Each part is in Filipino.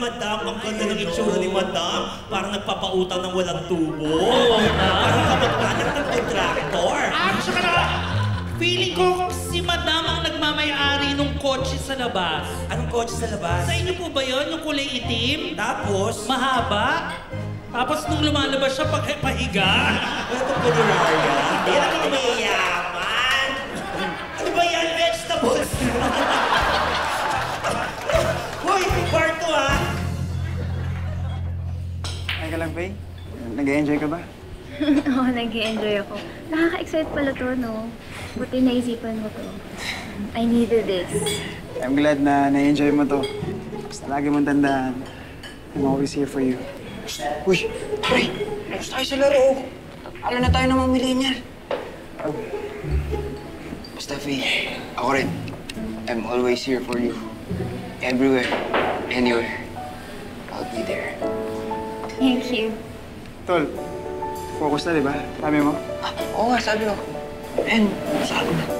Madam. Ang ganda ng itsura ni Madam. Parang nagpapautang ng walang tubo. Parang kamag-anak ng kontraktor. Tsaka na, feeling ko si Madam ang nagmamayari ng kotse sa labas. Anong kotse sa labas? Sa inyo po ba yun? Yung kulay itim? Tapos? Mahaba? Tapos nung lumalabas siya, pahiga? Wala itong puneraria. Hindi na kami mayayaman. Ano ba yan? Vegetables? Hoy, kwarto ha? Ay ka lang, Faye? Nag-enjoy ka ba? Oo, nag-i-enjoy ako. Nakaka-excite pala to, no? Buti naisipan mo to. I needed this. I'm glad na na-enjoy mo to. Basta lagi mong tandaan, I'm always here for you. Uy! Pre! Gusto tayo sa laro. Alam na tayo na mamili niyan. Basta, Faye, ako rin. I'm always here for you. Everywhere, anywhere. I'll be there. Thank you. Tol, focus na, di ba? Sabi mo? Oo nga, sabi ko. And, sabi na.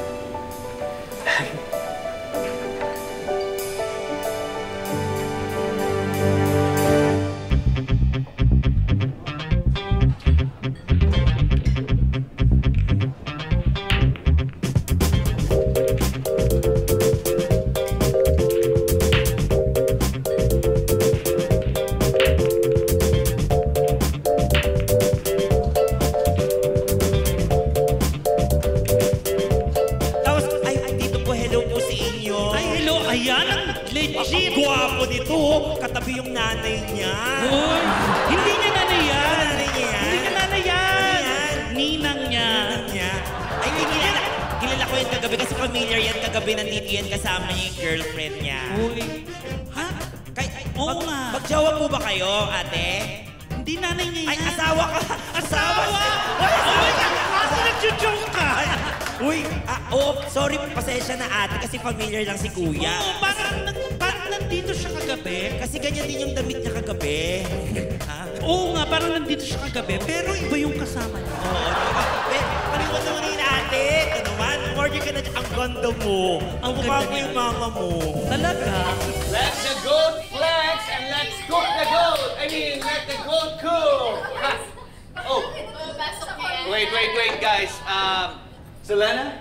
Katabi yung nanay niya. Hoy! Hindi niya nanay yan! Nanay niya yan? Hindi niya nanay yan! Ninang niya. Ninang niya? Ay, kilala ko yan kagabi kasi familiar yan kagabi. Nandito yan kasama niya yung girlfriend niya. Uy! Ha? Oo nga. Magjawa po ba kayo, ate? Hindi nanay niya yan. Ay, asawa ka! Asawa! Ay, kaso nag-joke ka! Uy! Sorry, pasensya na ate kasi familiar lang si kuya. Oo, parang nandito siya kagabi. Kasi ganyan din yung damit niya kagabi. Oo nga, parang nandito siya kagabi, pero iba yung kasama niya. Oo. Paliwan naman yun ate. Ito naman, order ka na dyan. Ang ganda mo. Ang mukha mo yung mama mo. Talaga? Let the goat flex and let's cook the goat. I mean, let the goat cook. Oh. Wait, guys. Selena,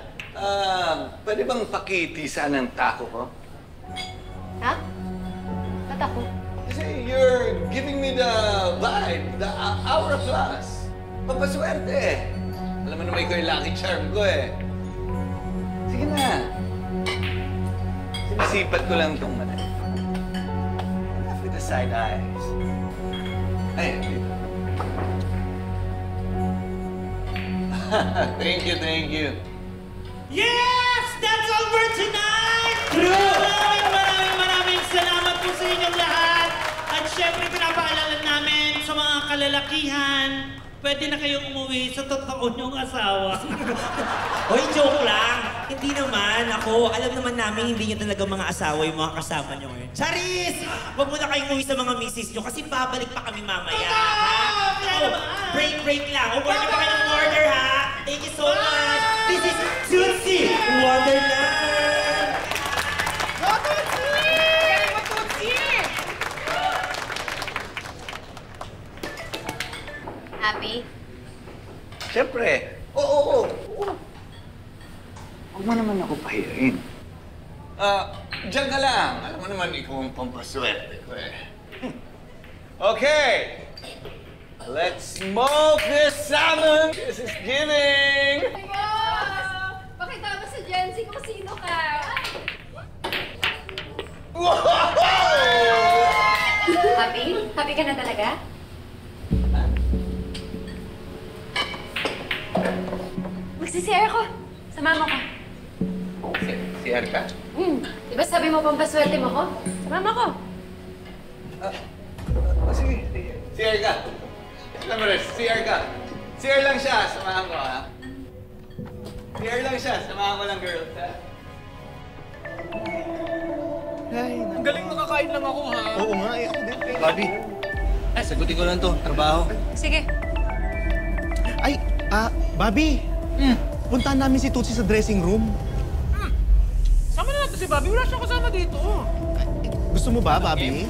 pwede bang pakitisan ng taco ko? Ha? Ba't ako? Kasi you're giving me the vibe, the hourglass. Papaswerte. Alam mo naman ikaw yung lucky charm ko eh. Sige na. Sinisipat ko lang itong mata. With the side eyes. Ayan, dito. Thank you. Yes! That's all for tonight! Maraming salamat po sa inyong lahat. At syempre, pinapaalala namin sa mga kalalakihan, pwede na kayong umuwi sa totoo niyong asawa. Hoy, joke lang. Hindi naman ako. Alam naman namin hindi niyo talaga mga asawa yung mga kasama niyo ngayon. Charis! Huwag mo na kayong umuwi sa mga misis niyo kasi babalik pa kami mamaya. Break lang. Order pa kayo ng order, ha? Thank you so much. This is Tootsie Wonderland! Go Tootsie! Go Tootsie! Happy? Siyempre. Oo. Huwag mo naman ako pahiyain. Diyan ka lang. Alam mo naman ikaw ang pampaswerte ko eh. Okay. Let's smoke this salmon! This is giving! Wow! Pakita mo sa Jency kung sino ka. Wow! Happy? Happy ka na talaga? Magsisiyar ko. Sa mama ko. Si Erka? Diba sabi mo pampaswerte mo ko? Sa mama ko. Sige. Si Erka. Alam mo rin, si Erka. Si Er lang siya. Samahan ko, ha? Si Er lang siya. Samahan ko lang, girl. Ang galing nakakain lang ako, ha? Oo nga, ako din. Bobby. Ay, sagutin ko lang to. Trabaho. Sige. Ay, Bobby! Puntahan namin si Tootsie sa dressing room. Sama na natin si Bobby. Wala siyang kasama dito. Gusto mo ba, Bobby?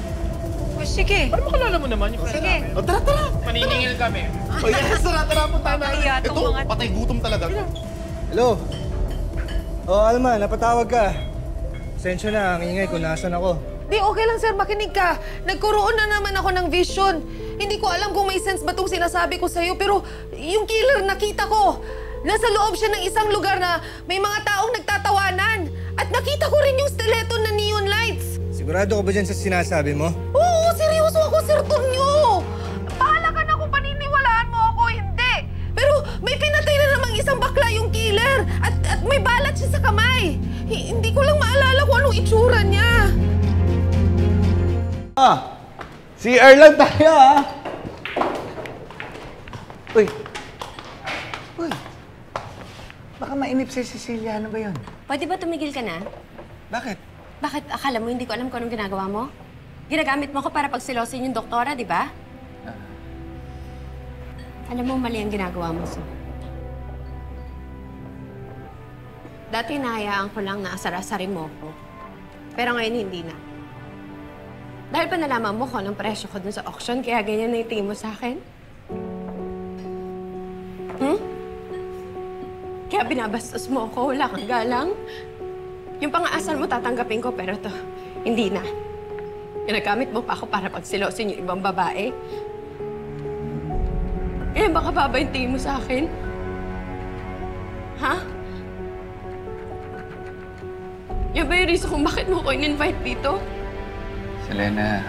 O, sige. Para makalala mo naman yung friend Sige. namin. O, tara, tara! Maniningil kami. O, yes, tara, punta namin. Kaya itong Ito, mga- patay gutom talaga. Hello? O, Alma, napatawag ka. Pasensya na, ang ingay kung nasan ako. Di, okay lang sir, makinig ka. Nagkaroon na naman ako ng vision. Hindi ko alam kung may sense ba itong sinasabi ko sa'yo, pero yung killer nakita ko. Nasa loob siya ng isang lugar na may mga taong nagtatawanan. At nakita ko rin yung stiletto na neon lights. Sigurado ka ba dyan sa sinasabi mo? Oo, seryoso ako, Sir Tonyo. Bahala ka na kung paniniwalaan mo ako, hindi. Pero may pinatay na namang isang bakla yung killer. At may balat siya sa kamay. Hindi ko lang maalala kung anong itsura niya. Si Erlan tayo, ha? Uy. Uy. Baka mainip si Cecilia. Ano ba yun? Pwede ba tumigil ka na? Bakit? Bakit akala mo hindi ko alam kung anong ginagawa mo? Ginagamit mo ko para pagsilosin yung doktora, di ba? Alam mo, mali ang ginagawa mo, so. Dati nahayaan ko lang na asar-asarin mo ko. Pero ngayon hindi na. Dahil pa nalaman mo kung anong presyo ko dun sa auction, kaya ganyan na yung tingin mo sa akin? Kaya binabastos mo ako, wala kang galang? Yung pang-aasal mo tatanggapin ko, pero to, hindi na. Ginagamit mo pa ako para pagsilosin yung ibang babae. Kaya baka baba yung tingin mo sa akin? Ha? Yan ba yung reason kung bakit mo ko in-invite dito? Selena,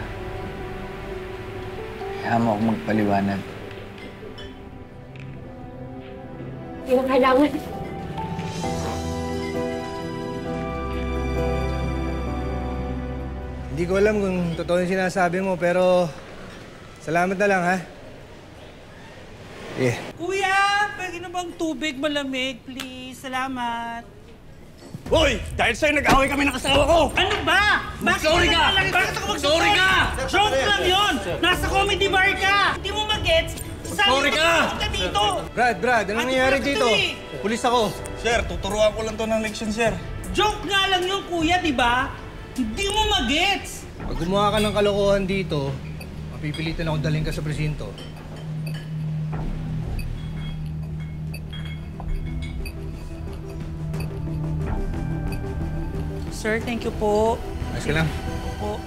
kaya mo ako magpaliwanag. Hindi na kailangan. Hindi ko alam kung totoo yung sinasabi mo, pero salamat na lang, ha? Yeah. Kuya, pwede na bang tubig malamig, please? Salamat. Hoy! Dahil sa'yo nag-away kami ng asawa ko! Ano ba? Sorry ka! Bakit ako mag-sorry? Sorry ka! Joke lang yun! Nasa comedy bar ka! Hindi mo mag-gets? Sorry ka! Dito! Brad, anong nangyayari dito? Pulis ako. Sir, tuturuan ko lang to ng leksyon, sir. Joke nga lang yun, kuya, di ba? Hindi mo mag-gets! Pag gumawa ka ng kalokohan dito, mapipilitan ako dalhin ka sa presinto. Sir, thank you po. Ayos ka lang. Po.